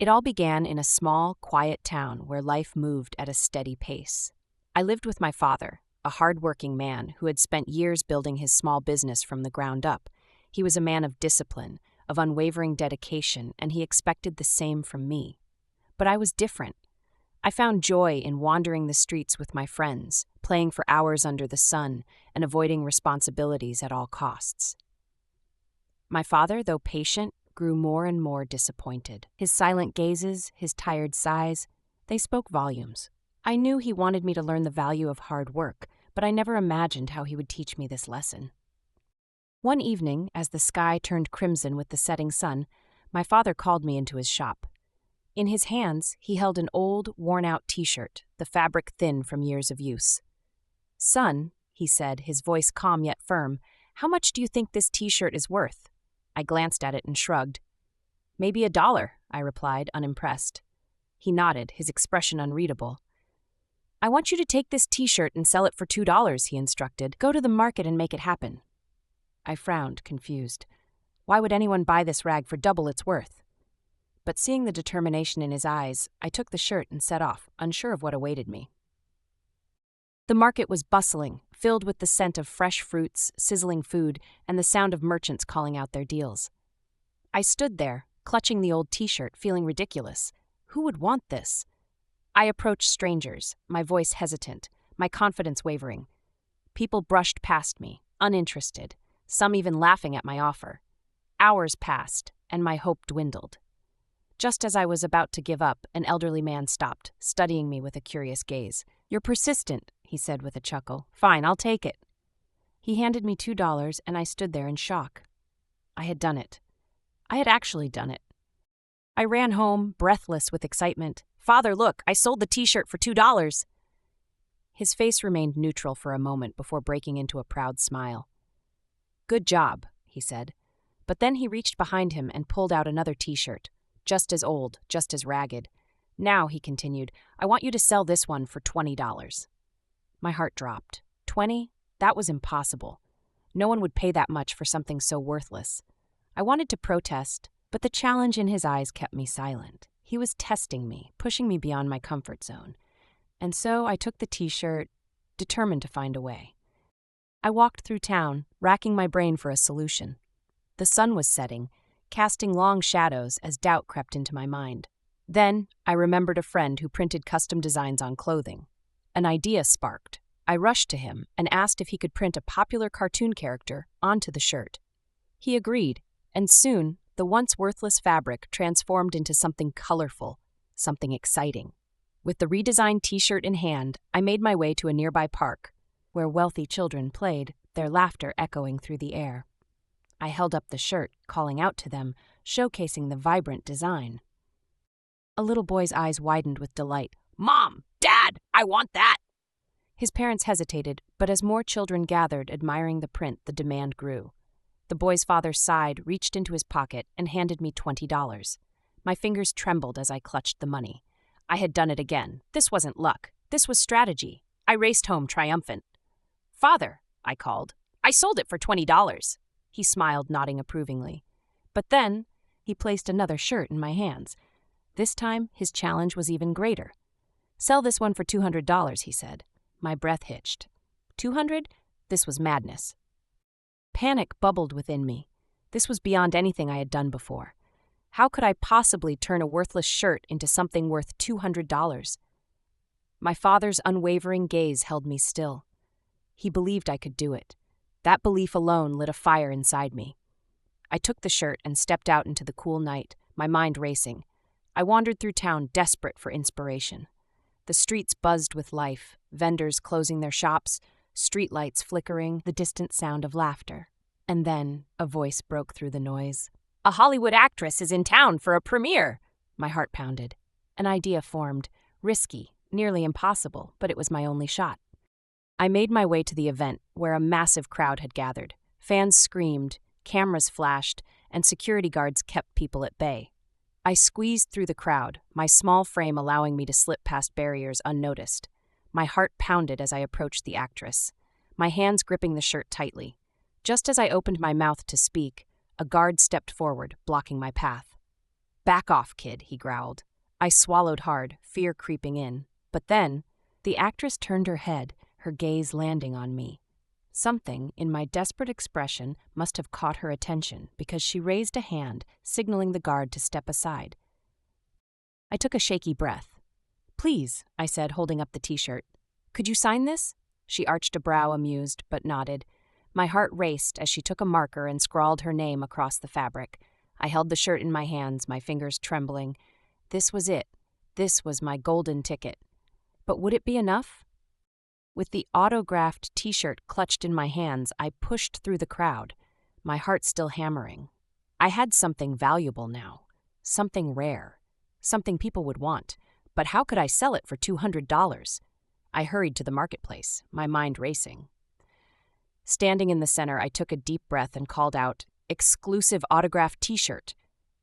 It all began in a small, quiet town where life moved at a steady pace. I lived with my father, a hard-working man who had spent years building his small business from the ground up. He was a man of discipline, of unwavering dedication, and he expected the same from me. But I was different. I found joy in wandering the streets with my friends, playing for hours under the sun, and avoiding responsibilities at all costs. My father, though patient, grew more and more disappointed. His silent gazes, his tired sighs, they spoke volumes. I knew he wanted me to learn the value of hard work, but I never imagined how he would teach me this lesson. One evening, as the sky turned crimson with the setting sun, my father called me into his shop. In his hands, he held an old, worn-out t-shirt, the fabric thin from years of use. "Son," he said, his voice calm yet firm, "how much do you think this t-shirt is worth?" I glanced at it and shrugged. "Maybe $1, I replied, unimpressed. He nodded, his expression unreadable. "I want you to take this t-shirt and sell it for $2, he instructed. "Go to the market and make it happen." I frowned, confused. Why would anyone buy this rag for double its worth? But seeing the determination in his eyes, I took the shirt and set off, unsure of what awaited me. The market was bustling, filled with the scent of fresh fruits, sizzling food, and the sound of merchants calling out their deals. I stood there, clutching the old t-shirt, feeling ridiculous. Who would want this? I approached strangers, my voice hesitant, my confidence wavering. People brushed past me, uninterested, some even laughing at my offer. Hours passed, and my hope dwindled. Just as I was about to give up, an elderly man stopped, studying me with a curious gaze. "You're persistent," he said with a chuckle. "Fine, I'll take it." He handed me $2, and I stood there in shock. I had done it. I had actually done it. I ran home, breathless with excitement. "Father, look, I sold the t-shirt for $2. His face remained neutral for a moment before breaking into a proud smile. "Good job," he said. But then he reached behind him and pulled out another t-shirt, just as old, just as ragged. "Now," he continued, "I want you to sell this one for $20. My heart dropped. 20? That was impossible. No one would pay that much for something so worthless. I wanted to protest, but the challenge in his eyes kept me silent. He was testing me, pushing me beyond my comfort zone. And so I took the t-shirt, determined to find a way. I walked through town, racking my brain for a solution. The sun was setting, casting long shadows as doubt crept into my mind. Then I remembered a friend who printed custom designs on clothing. An idea sparked. I rushed to him and asked if he could print a popular cartoon character onto the shirt. He agreed, and soon the once worthless fabric transformed into something colorful, something exciting. With the redesigned t-shirt in hand, I made my way to a nearby park, where wealthy children played, their laughter echoing through the air. I held up the shirt, calling out to them, showcasing the vibrant design. A little boy's eyes widened with delight. "Mom! Dad! I want that!" His parents hesitated, but as more children gathered, admiring the print, the demand grew. The boy's father sighed, reached into his pocket, and handed me $20. My fingers trembled as I clutched the money. I had done it again. This wasn't luck. This was strategy. I raced home triumphant. "Father," I called, "I sold it for $20. He smiled, nodding approvingly. But then he placed another shirt in my hands. This time, his challenge was even greater. "Sell this one for $200, he said. My breath hitched. 200? This was madness. Panic bubbled within me. This was beyond anything I had done before. How could I possibly turn a worthless shirt into something worth $200? My father's unwavering gaze held me still. He believed I could do it. That belief alone lit a fire inside me. I took the shirt and stepped out into the cool night, my mind racing. I wandered through town, desperate for inspiration. The streets buzzed with life, vendors closing their shops, streetlights flickering, the distant sound of laughter. And then a voice broke through the noise. "A Hollywood actress is in town for a premiere!" My heart pounded. An idea formed, risky, nearly impossible, but it was my only shot. I made my way to the event, where a massive crowd had gathered. Fans screamed, cameras flashed, and security guards kept people at bay. I squeezed through the crowd, my small frame allowing me to slip past barriers unnoticed. My heart pounded as I approached the actress, my hands gripping the shirt tightly. Just as I opened my mouth to speak, a guard stepped forward, blocking my path. Back off, kid, he growled. I swallowed hard, fear creeping in. But then, the actress turned her head, her gaze landing on me. Something in my desperate expression must have caught her attention because she raised a hand, signaling the guard to step aside. I took a shaky breath. Please, I said, holding up the t-shirt. Could you sign this? She arched a brow, amused, but nodded. My heart raced as she took a marker and scrawled her name across the fabric. I held the shirt in my hands, my fingers trembling. This was it. This was my golden ticket. But would it be enough? With the autographed t-shirt clutched in my hands, I pushed through the crowd, my heart still hammering. I had something valuable now, something rare, something people would want. But how could I sell it for $200? I hurried to the marketplace, my mind racing. Standing in the center, I took a deep breath and called out, "Exclusive autographed t-shirt,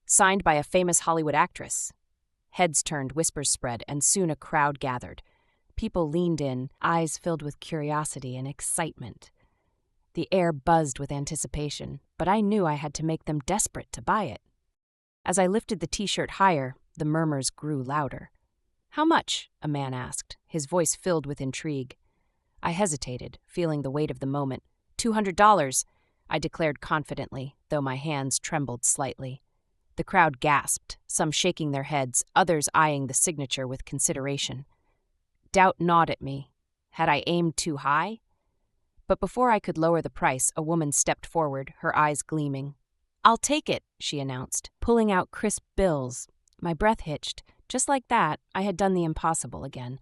signed by a famous Hollywood actress." Heads turned, whispers spread, and soon a crowd gathered. People leaned in, eyes filled with curiosity and excitement. The air buzzed with anticipation, but I knew I had to make them desperate to buy it. As I lifted the t-shirt higher, the murmurs grew louder. "How much?" a man asked, his voice filled with intrigue. I hesitated, feeling the weight of the moment. $200, I declared confidently, though my hands trembled slightly. The crowd gasped, some shaking their heads, others eyeing the signature with consideration. Doubt gnawed at me. Had I aimed too high? But before I could lower the price, a woman stepped forward, her eyes gleaming. "I'll take it," she announced, pulling out crisp bills. My breath hitched. Just like that, I had done the impossible again.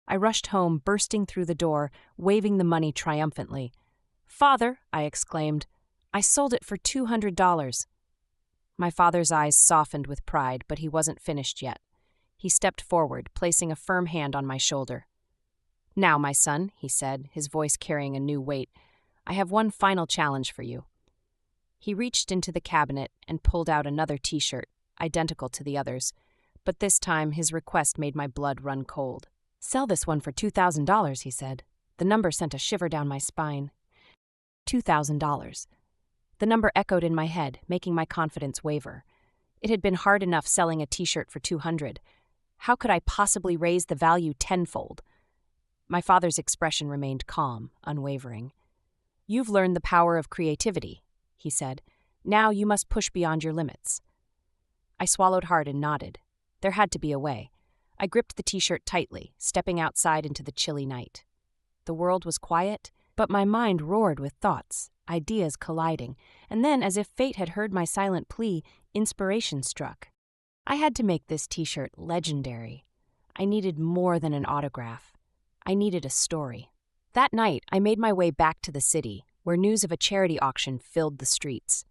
I rushed home, bursting through the door, waving the money triumphantly. "Father," I exclaimed, "I sold it for $200. My father's eyes softened with pride, but he wasn't finished yet. He stepped forward, placing a firm hand on my shoulder. "Now, my son," he said, his voice carrying a new weight, "I have one final challenge for you." He reached into the cabinet and pulled out another t-shirt, identical to the others, but this time his request made my blood run cold. "Sell this one for $2,000, he said. The number sent a shiver down my spine. $2,000. The number echoed in my head, making my confidence waver. It had been hard enough selling a t-shirt for $200. How could I possibly raise the value tenfold? My father's expression remained calm, unwavering. "You've learned the power of creativity," he said. "Now you must push beyond your limits." I swallowed hard and nodded. There had to be a way. I gripped the t-shirt tightly, stepping outside into the chilly night. The world was quiet, but my mind roared with thoughts, ideas colliding, and then, as if fate had heard my silent plea, inspiration struck. I had to make this t-shirt legendary. I needed more than an autograph. I needed a story. That night, I made my way back to the city, where news of a charity auction filled the streets.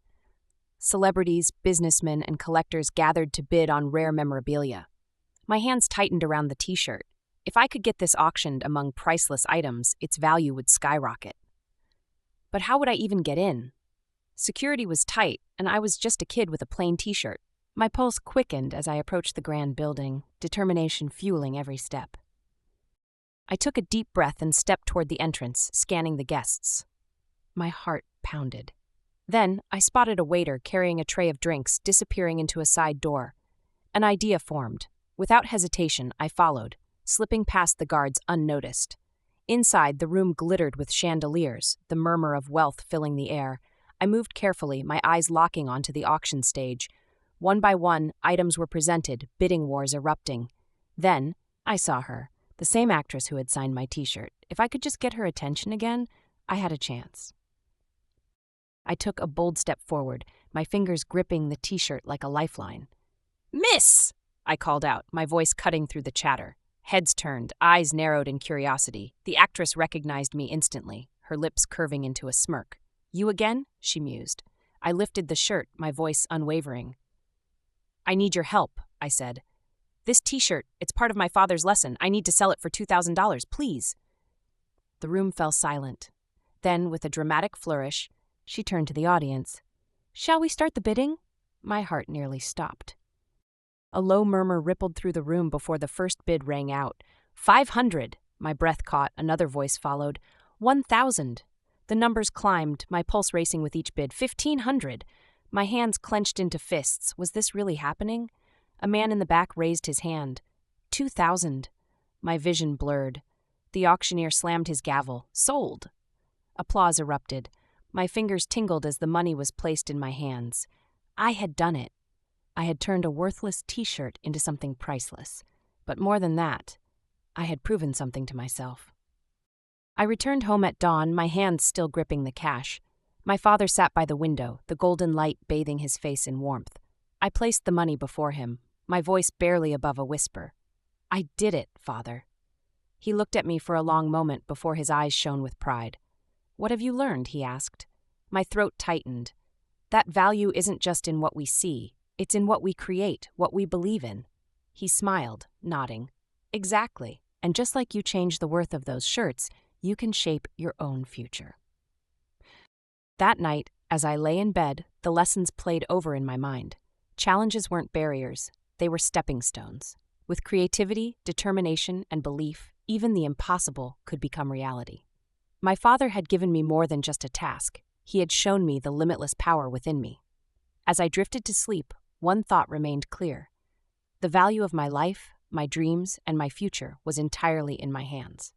Celebrities, businessmen, and collectors gathered to bid on rare memorabilia. My hands tightened around the t-shirt. If I could get this auctioned among priceless items, its value would skyrocket. But how would I even get in? Security was tight, and I was just a kid with a plain t-shirt. My pulse quickened as I approached the grand building, determination fueling every step. I took a deep breath and stepped toward the entrance, scanning the guests. My heart pounded. Then, I spotted a waiter carrying a tray of drinks disappearing into a side door. An idea formed. Without hesitation, I followed, slipping past the guards unnoticed. Inside, the room glittered with chandeliers, the murmur of wealth filling the air. I moved carefully, my eyes locking onto the auction stage. One by one, items were presented, bidding wars erupting. Then, I saw her, the same actress who had signed my t-shirt. If I could just get her attention again, I had a chance. I took a bold step forward, my fingers gripping the t-shirt like a lifeline. "Miss!" I called out, my voice cutting through the chatter. Heads turned, eyes narrowed in curiosity. The actress recognized me instantly, her lips curving into a smirk. "You again?" she mused. I lifted the shirt, my voice unwavering. "I need your help," I said. "This t-shirt, it's part of my father's lesson. I need to sell it for $2,000, please." The room fell silent. Then, with a dramatic flourish, she turned to the audience. "Shall we start the bidding?" My heart nearly stopped. A low murmur rippled through the room before the first bid rang out. 500! My breath caught, another voice followed. 1,000! The numbers climbed, my pulse racing with each bid. 1,500! My hands clenched into fists. Was this really happening? A man in the back raised his hand. 2,000. My vision blurred. The auctioneer slammed his gavel. Sold! Applause erupted. My fingers tingled as the money was placed in my hands. I had done it. I had turned a worthless t-shirt into something priceless. But more than that, I had proven something to myself. I returned home at dawn, my hands still gripping the cash. My father sat by the window, the golden light bathing his face in warmth. I placed the money before him, my voice barely above a whisper. I did it, Father. He looked at me for a long moment before his eyes shone with pride. What have you learned? He asked. My throat tightened. That value isn't just in what we see, it's in what we create, what we believe in. He smiled, nodding. Exactly. And just like you changed the worth of those shirts, you can shape your own future. That night, as I lay in bed, the lessons played over in my mind. Challenges weren't barriers, they were stepping stones. With creativity, determination, and belief, even the impossible could become reality. My father had given me more than just a task. He had shown me the limitless power within me. As I drifted to sleep, one thought remained clear. The value of my life, my dreams, and my future was entirely in my hands.